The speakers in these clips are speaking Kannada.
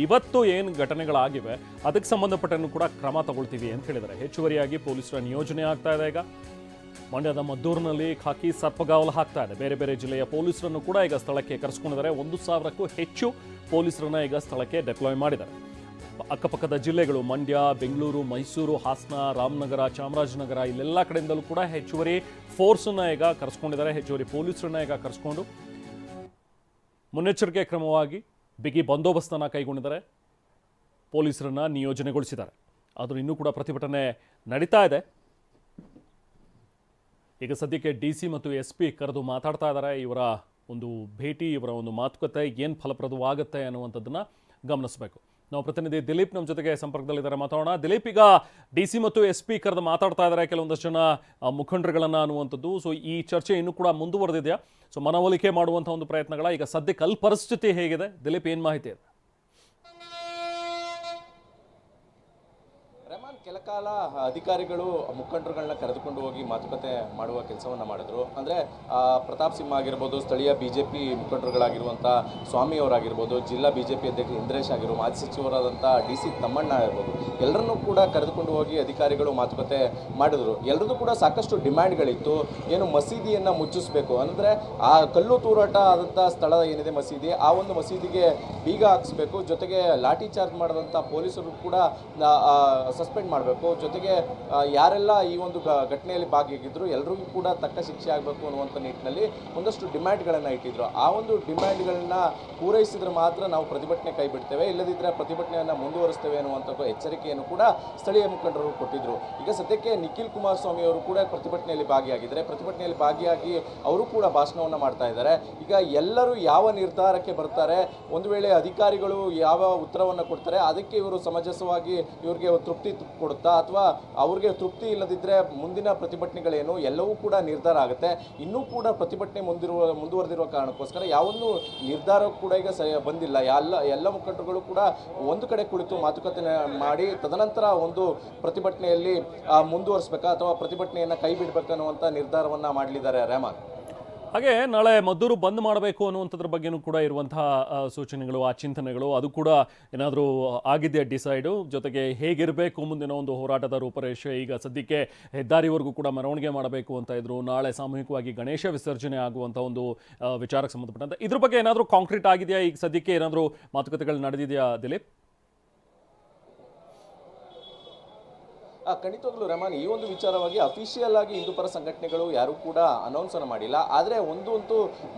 ಇವತ್ತು ಏನು ಘಟನೆಗಳಾಗಿವೆ ಅದಕ್ಕೆ ಸಂಬಂಧಪಟ್ಟನ್ನು ಕೂಡ ಕ್ರಮ ತಗೊಳ್ತೀವಿ ಅಂತ ಹೇಳಿದ್ದಾರೆ. ಹೆಚ್ಚುವರಿಯಾಗಿ ಪೊಲೀಸರ ನಿಯೋಜನೆ ಆಗ್ತಾ ಇದೆ. ಈಗ ಮಂಡ್ಯದ ಮದ್ದೂರಿನಲ್ಲಿ ಖಾಕಿ ಸರ್ಪಗಾವಲು ಹಾಕ್ತಾ ಇದೆ. ಬೇರೆ ಬೇರೆ ಜಿಲ್ಲೆಯ ಪೊಲೀಸರನ್ನು ಕೂಡ ಈಗ ಸ್ಥಳಕ್ಕೆ ಕರೆಸ್ಕೊಂಡಿದ್ದಾರೆ. 1,000ಕ್ಕೂ ಹೆಚ್ಚು ಪೊಲೀಸರನ್ನ ಈಗ ಸ್ಥಳಕ್ಕೆ ಡೆಪ್ಲಾಯ್ ಮಾಡಿದ್ದಾರೆ. ಅಕ್ಕಪಕ್ಕದ ಜಿಲ್ಲೆಗಳು ಮಂಡ್ಯ, ಬೆಂಗಳೂರು, ಮೈಸೂರು, ಹಾಸನ, ರಾಮನಗರ, ಚಾಮರಾಜನಗರ ಇಲ್ಲೆಲ್ಲ ಕಡೆಯಿಂದಲೂ ಕೂಡ ಹೆಚ್ಚುವರಿ ಫೋರ್ಸನ್ನ ಈಗ ಕರೆಸ್ಕೊಂಡಿದ್ದಾರೆ. ಹೆಚ್ಚುವರಿ ಪೊಲೀಸರನ್ನ ಈಗ ಕರೆಸ್ಕೊಂಡು ಮುನ್ನೆಚ್ಚರಿಕೆ ಕ್ರಮವಾಗಿ ಬಿಗಿ ಬಂದೋಬಸ್ತನ್ನು ಕೈಗೊಂಡಿದ್ದಾರೆ. ಪೊಲೀಸರನ್ನ ನಿಯೋಜನೆಗೊಳಿಸಿದ್ದಾರೆ. ಆದರೂ ಇನ್ನೂ ಕೂಡ ಪ್ರತಿಭಟನೆ ನಡೀತಾ ಇದೆ. ಈಗ ಸದ್ಯಕ್ಕೆ ಡಿಸಿ ಮತ್ತು SP ಕರೆದು ಮಾತಾಡ್ತಾ ಇದ್ದಾರೆ. ಇವರ ಒಂದು ಭೇಟಿ, ಇವರ ಒಂದು ಮಾತುಕತೆ ಏನು ಫಲಪ್ರದವಾಗುತ್ತೆ ಅನ್ನುವಂಥದ್ದನ್ನ ಗಮನಿಸಬೇಕು. ನಾವು ಪ್ರತಿನಿಧಿ ದಿಲೀಪ್ ನಮ್ಮ ಜೊತೆಗೆ ಸಂಪರ್ಕದಲ್ಲಿದ್ದಾರೆ, ಮಾತಾಡೋಣ. ದಿಲೀಪ್, ಈಗ DC ಮತ್ತು SP ಕರೆದು ಮಾತಾಡ್ತಾ ಇದ್ದಾರೆ ಕೆಲವೊಂದಷ್ಟು ಜನ ಮುಖಂಡರುಗಳನ್ನ ಅನ್ನುವಂಥದ್ದು. ಸೊ ಈ ಚರ್ಚೆ ಇನ್ನೂ ಕೂಡ ಮುಂದುವರೆದಿದೆಯಾ? ಸೊ ಮನವೊಲಿಕೆ ಮಾಡುವಂಥ ಒಂದು ಪ್ರಯತ್ನಗಳ ಈಗ ಸದ್ಯಕ್ಕೆ ಅಲ್ಲಿ ಪರಿಸ್ಥಿತಿ ಹೇಗಿದೆ? ದಿಲೀಪ್, ಏನು ಮಾಹಿತಿ ಇದೆ? ಕೆಲಕಾಲ ಅಧಿಕಾರಿಗಳು ಮುಖಂಡರುಗಳನ್ನ ಕರೆದುಕೊಂಡು ಹೋಗಿ ಮಾತುಕತೆ ಮಾಡುವ ಕೆಲಸವನ್ನು ಮಾಡಿದ್ರು. ಅಂದರೆ ಪ್ರತಾಪ್ ಸಿಂಹ ಆಗಿರ್ಬೋದು, ಸ್ಥಳೀಯ BJP ಮುಖಂಡರುಗಳಾಗಿರುವಂಥ ಸ್ವಾಮಿ ಅವರಾಗಿರ್ಬೋದು, ಜಿಲ್ಲಾ BJP ಅಧ್ಯಕ್ಷ ಇಂದ್ರೇಶ್ ಆಗಿರ್ಬೋದು, ಮಾಜಿ ಸಚಿವರಾದಂಥ DC ತಮ್ಮಣ್ಣ ಆಗಿರ್ಬೋದು, ಎಲ್ಲರನ್ನೂ ಕೂಡ ಕರೆದುಕೊಂಡು ಹೋಗಿ ಅಧಿಕಾರಿಗಳು ಮಾತುಕತೆ ಮಾಡಿದ್ರು. ಎಲ್ಲರದ್ದು ಕೂಡ ಸಾಕಷ್ಟು ಡಿಮ್ಯಾಂಡ್ಗಳಿತ್ತು. ಏನು ಮಸೀದಿಯನ್ನು ಮುಚ್ಚಿಸಬೇಕು ಅಂದರೆ ಆ ಕಲ್ಲು ತೂರಾಟ ಆದಂಥ ಸ್ಥಳ ಏನಿದೆ ಮಸೀದಿ, ಆ ಒಂದು ಮಸೀದಿಗೆ ಬೀಗ ಹಾಕಿಸ್ಬೇಕು, ಜೊತೆಗೆ ಲಾಠಿ ಚಾರ್ಜ್ ಮಾಡಿದಂಥ ಪೊಲೀಸರು ಕೂಡ ಸಸ್ಪೆಂಡ್ ಮಾಡಬೇಕು, ಜೊತೆಗೆ ಯಾರೆಲ್ಲ ಈ ಒಂದು ಘಟನೆಯಲ್ಲಿ ಭಾಗಿಯಾಗಿದ್ರು ಎಲ್ಲರಿಗೂ ಕೂಡ ತಕ್ಕ ಶಿಕ್ಷೆ ಆಗಬೇಕು ಅನ್ನುವಂಥ ನಿಟ್ಟಿನಲ್ಲಿ ಒಂದಷ್ಟು ಡಿಮ್ಯಾಂಡ್ಗಳನ್ನು ಇಟ್ಟಿದ್ರು. ಆ ಒಂದು ಡಿಮ್ಯಾಂಡ್ಗಳನ್ನ ಪೂರೈಸಿದ್ರೆ ಮಾತ್ರ ನಾವು ಪ್ರತಿಭಟನೆ ಕೈ ಬಿಡ್ತೇವೆ, ಇಲ್ಲದಿದ್ದರೆ ಪ್ರತಿಭಟನೆಯನ್ನು ಮುಂದುವರಿಸ್ತೇವೆ ಅನ್ನುವಂಥ ಎಚ್ಚರಿಕೆಯನ್ನು ಕೂಡ ಸ್ಥಳೀಯ ಮುಖಂಡರು ಕೊಟ್ಟಿದ್ರು. ಈಗ ಸದ್ಯಕ್ಕೆ ನಿಖಿಲ್ ಕುಮಾರಸ್ವಾಮಿ ಅವರು ಕೂಡ ಪ್ರತಿಭಟನೆಯಲ್ಲಿ ಭಾಗಿಯಾಗಿದ್ದಾರೆ. ಪ್ರತಿಭಟನೆಯಲ್ಲಿ ಭಾಗಿಯಾಗಿ ಅವರು ಕೂಡ ಭಾಷಣವನ್ನು ಮಾಡ್ತಾ ಇದ್ದಾರೆ. ಈಗ ಎಲ್ಲರೂ ಯಾವ ನಿರ್ಧಾರಕ್ಕೆ ಬರ್ತಾರೆ, ಒಂದು ವೇಳೆ ಅಧಿಕಾರಿಗಳು ಯಾವ ಉತ್ತರವನ್ನು ಕೊಡ್ತಾರೆ ಅದಕ್ಕೆ ಇವರು ಸಮಂಜಸವಾಗಿ ಇವರಿಗೆ ತೃಪ್ತಿ ಕೊಡುತ್ತಾ ಅಥವಾ ಅವ್ರಿಗೆ ತೃಪ್ತಿ ಇಲ್ಲದಿದ್ದರೆ ಮುಂದಿನ ಪ್ರತಿಭಟನೆಗಳೇನು ಎಲ್ಲವೂ ಕೂಡ ನಿರ್ಧಾರ ಆಗುತ್ತೆ. ಇನ್ನೂ ಕೂಡ ಪ್ರತಿಭಟನೆ ಮುಂದುವರೆದಿರುವ ಕಾರಣಕ್ಕೋಸ್ಕರ ಯಾವೊಂದು ನಿರ್ಧಾರ ಕೂಡ ಈಗ ಬಂದಿಲ್ಲ. ಎಲ್ಲ ಮುಖಂಡರುಗಳು ಕೂಡ ಒಂದು ಕಡೆ ಕುಳಿತು ಮಾತುಕತೆ ಮಾಡಿ ತದನಂತರ ಒಂದು ಪ್ರತಿಭಟನೆಯಲ್ಲಿ ಮುಂದುವರಿಸಬೇಕಾ ಅಥವಾ ಪ್ರತಿಭಟನೆಯನ್ನು ಕೈ ಬಿಡಬೇಕನ್ನುವಂಥ ನಿರ್ಧಾರವನ್ನು ಮಾಡಲಿದ್ದಾರೆ ರೆಹಮಾನ್. ಹಾಗೆ ನಾಳೆ ಮದ್ದೂರು ಬಂದ್ ಮಾಡಬೇಕು ಅನ್ನುವಂಥದ್ರ ಬಗ್ಗೆನೂ ಕೂಡ ಇರುವಂತಹ ಸೂಚನೆಗಳು, ಆ ಚಿಂತನೆಗಳು, ಅದು ಕೂಡ ಏನಾದರೂ ಆಗಿದೆಯಾ ಡಿಸೈಡು? ಜೊತೆಗೆ ಹೇಗಿರಬೇಕು ಮುಂದಿನ ಒಂದು ಹೋರಾಟದ ರೂಪರೇಷೆ? ಈಗ ಸದ್ಯಕ್ಕೆ ಹೆದ್ದಾರಿವರೆಗೂ ಕೂಡ ಮೆರವಣಿಗೆ ಮಾಡಬೇಕು ಅಂತ ಇದ್ರು. ನಾಳೆ ಸಾಮೂಹಿಕವಾಗಿ ಗಣೇಶ ವಿಸರ್ಜನೆ ಆಗುವಂಥ ಒಂದು ವಿಚಾರಕ್ಕೆ ಸಂಬಂಧಪಟ್ಟಂತೆ ಇದ್ರ ಬಗ್ಗೆ ಏನಾದರೂ ಕಾಂಕ್ರೀಟ್ ಆಗಿದೆಯಾ? ಈಗ ಸದ್ಯಕ್ಕೆ ಏನಾದರೂ ಮಾತುಕತೆಗಳು ನಡೆದಿದೆಯಾ ದಿಲೀಪ್? ಖಂಡಿತವಾಗ್ಲೂ ರೆಹಮಾನ್, ಈ ಒಂದು ವಿಚಾರವಾಗಿ ಅಫಿಷಿಯಲ್ ಆಗಿ ಹಿಂದೂಪರ ಸಂಘಟನೆಗಳು ಯಾರೂ ಕೂಡ ಅನೌನ್ಸ್ ಅನ್ನು ಮಾಡಿಲ್ಲ. ಆದರೆ ಒಂದು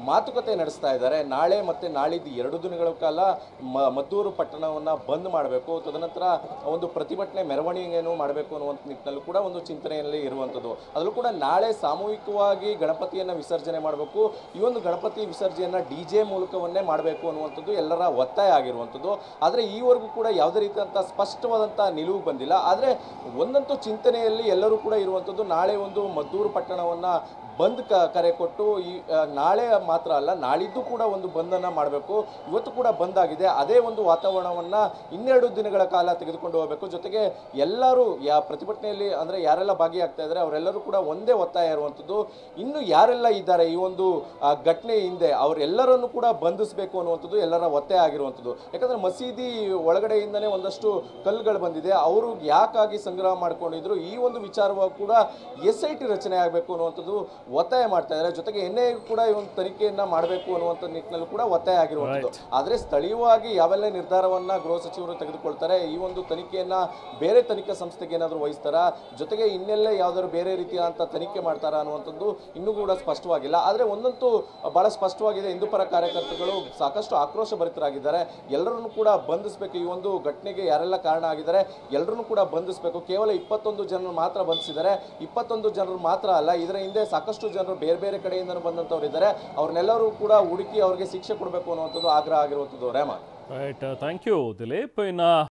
ಮಾತುಕತೆ ನಡೆಸ್ತಾ ಇದ್ದಾರೆ. ನಾಳೆ ಮತ್ತು ನಾಳಿದ್ದು 2 ದಿನಗಳ ಕಾಲ ಮದ್ದೂರು ಪಟ್ಟಣವನ್ನು ಬಂದ್ ಮಾಡಬೇಕು, ತದನಂತರ ಒಂದು ಪ್ರತಿಭಟನೆ ಮೆರವಣಿಗೆಯನ್ನು ಮಾಡಬೇಕು ಅನ್ನುವಂಥ ನಿಟ್ಟಿನಲ್ಲೂ ಕೂಡ ಒಂದು ಚಿಂತನೆಯಲ್ಲಿ ಇರುವಂಥದ್ದು. ಅದರಲ್ಲೂ ಕೂಡ ನಾಳೆ ಸಾಮೂಹಿಕವಾಗಿ ಗಣಪತಿಯನ್ನು ವಿಸರ್ಜನೆ ಮಾಡಬೇಕು. ಈ ಒಂದು ಗಣಪತಿ ವಿಸರ್ಜನೆಯನ್ನು DJ ಮೂಲಕವನ್ನೇ ಮಾಡಬೇಕು ಅನ್ನುವಂಥದ್ದು ಎಲ್ಲರ ಒತ್ತಾಯ ಆಗಿರುವಂಥದ್ದು. ಆದರೆ ಈವರೆಗೂ ಕೂಡ ಯಾವುದೇ ರೀತಿಯಾದಂಥ ಸ್ಪಷ್ಟವಾದಂಥ ನಿಲುವು ಬಂದಿಲ್ಲ. ಆದರೆ ಒಂದಂತೂ ಚಿಂತನೆಯಲ್ಲಿ ಎಲ್ಲರೂ ಕೂಡ ಇರುವಂಥದ್ದು, ನಾಳೆ ಒಂದು ಮದ್ದೂರು ಪಟ್ಟಣವನ್ನು ಬಂದ್ ಕರೆ ಕೊಟ್ಟು ಈ ನಾಳೆ ಮಾತ್ರ ಅಲ್ಲ ನಾಳಿದ್ದು ಕೂಡ ಒಂದು ಬಂದನ್ನು ಮಾಡಬೇಕು. ಇವತ್ತು ಕೂಡ ಬಂದ್ ಆಗಿದೆ. ಅದೇ ಒಂದು ವಾತಾವರಣವನ್ನು 12 ದಿನಗಳ ಕಾಲ ತೆಗೆದುಕೊಂಡು ಹೋಗಬೇಕು. ಜೊತೆಗೆ ಎಲ್ಲರೂ ಪ್ರತಿಭಟನೆಯಲ್ಲಿ ಅಂದರೆ ಯಾರೆಲ್ಲ ಭಾಗಿಯಾಗ್ತಾ ಇದ್ದಾರೆ ಅವರೆಲ್ಲರೂ ಕೂಡ ಒಂದೇ ಒತ್ತಾಯ ಇರುವಂಥದ್ದು, ಇನ್ನು ಯಾರೆಲ್ಲ ಇದ್ದಾರೆ ಈ ಒಂದು ಘಟನೆ ಹಿಂದೆ ಅವರೆಲ್ಲರನ್ನು ಕೂಡ ಬಂಧಿಸಬೇಕು ಅನ್ನುವಂಥದ್ದು ಎಲ್ಲರ ಒತ್ತಾಯ ಆಗಿರುವಂಥದ್ದು. ಯಾಕಂದರೆ ಮಸೀದಿ ಒಳಗಡೆಯಿಂದನೇ ಒಂದಷ್ಟು ಕಲ್ಲುಗಳು ಬಂದಿದೆ, ಅವರು ಯಾಕಾಗಿ ಸಂಗ್ರಹ ಮಾಡ್ಕೊಂಡಿದ್ರು, ಈ ಒಂದು ವಿಚಾರವಾಗಿ ಕೂಡ SIT ರಚನೆ ಆಗಬೇಕು ಅನ್ನುವಂಥದ್ದು ಒತ್ತಾಯ ಮಾಡ್ತಾ ಇದ್ದಾರೆ. ಜೊತೆಗೆ NIA ಕೂಡ ಈ ಒಂದು ತನಿಖೆಯನ್ನ ಮಾಡಬೇಕು ಅನ್ನುವಂಥ ನಿಟ್ಟಿನಲ್ಲೂ ಕೂಡ ಒತ್ತಾಯ ಆಗಿರುವಂಥದ್ದು. ಆದರೆ ಸ್ಥಳೀಯವಾಗಿ ಯಾವೆಲ್ಲ ನಿರ್ಧಾರವನ್ನ ಗೃಹ ಸಚಿವರು ತೆಗೆದುಕೊಳ್ತಾರೆ, ಈ ಒಂದು ತನಿಖೆಯನ್ನ ಬೇರೆ ತನಿಖಾ ಸಂಸ್ಥೆಗೆ ಏನಾದರೂ ವಹಿಸ್ತಾರಾ, ಜೊತೆಗೆ ಇನ್ನೆಲ್ಲ ಯಾವ್ದಾದ್ರು ಬೇರೆ ರೀತಿಯಾದಂಥ ತನಿಖೆ ಮಾಡ್ತಾರಾ ಅನ್ನುವಂಥದ್ದು ಇನ್ನೂ ಕೂಡ ಸ್ಪಷ್ಟವಾಗಿಲ್ಲ. ಆದರೆ ಒಂದಂತೂ ಬಹಳ ಸ್ಪಷ್ಟವಾಗಿದೆ, ಹಿಂದೂಪರ ಕಾರ್ಯಕರ್ತರು ಸಾಕಷ್ಟು ಆಕ್ರೋಶ ಭರಿತರಾಗಿದ್ದಾರೆ. ಎಲ್ಲರನ್ನೂ ಕೂಡ ಬಂಧಿಸಬೇಕು. ಈ ಒಂದು ಘಟನೆಗೆ ಯಾರೆಲ್ಲ ಕಾರಣ ಆಗಿದ್ದಾರೆ ಎಲ್ಲರನ್ನೂ ಕೂಡ ಬಂಧಿಸಬೇಕು. ಕೇವಲ 21 ಜನರು ಮಾತ್ರ ಬಂಧಿಸಿದ್ದಾರೆ. 21 ಜನರು ಮಾತ್ರ ಅಲ್ಲ, ಇದರ ಹಿಂದೆ ಸಾಕಷ್ಟು ಜನರು ಬೇರೆ ಬೇರೆ ಕಡೆಯಿಂದ ಬಂದಂಥವ್ರು ಇದ್ದಾರೆ. ಅವ್ರನ್ನೆಲ್ಲರೂ ಕೂಡ ಹುಡುಕಿ ಅವ್ರಿಗೆ ಶಿಕ್ಷೆ ಕೊಡಬೇಕು ಅನ್ನುವಂಥದ್ದು ಆಗ್ರಹ ಆಗಿರುವಂಥದ್ದು Rahman. Right, thank you Dilip. ಇನ್ನು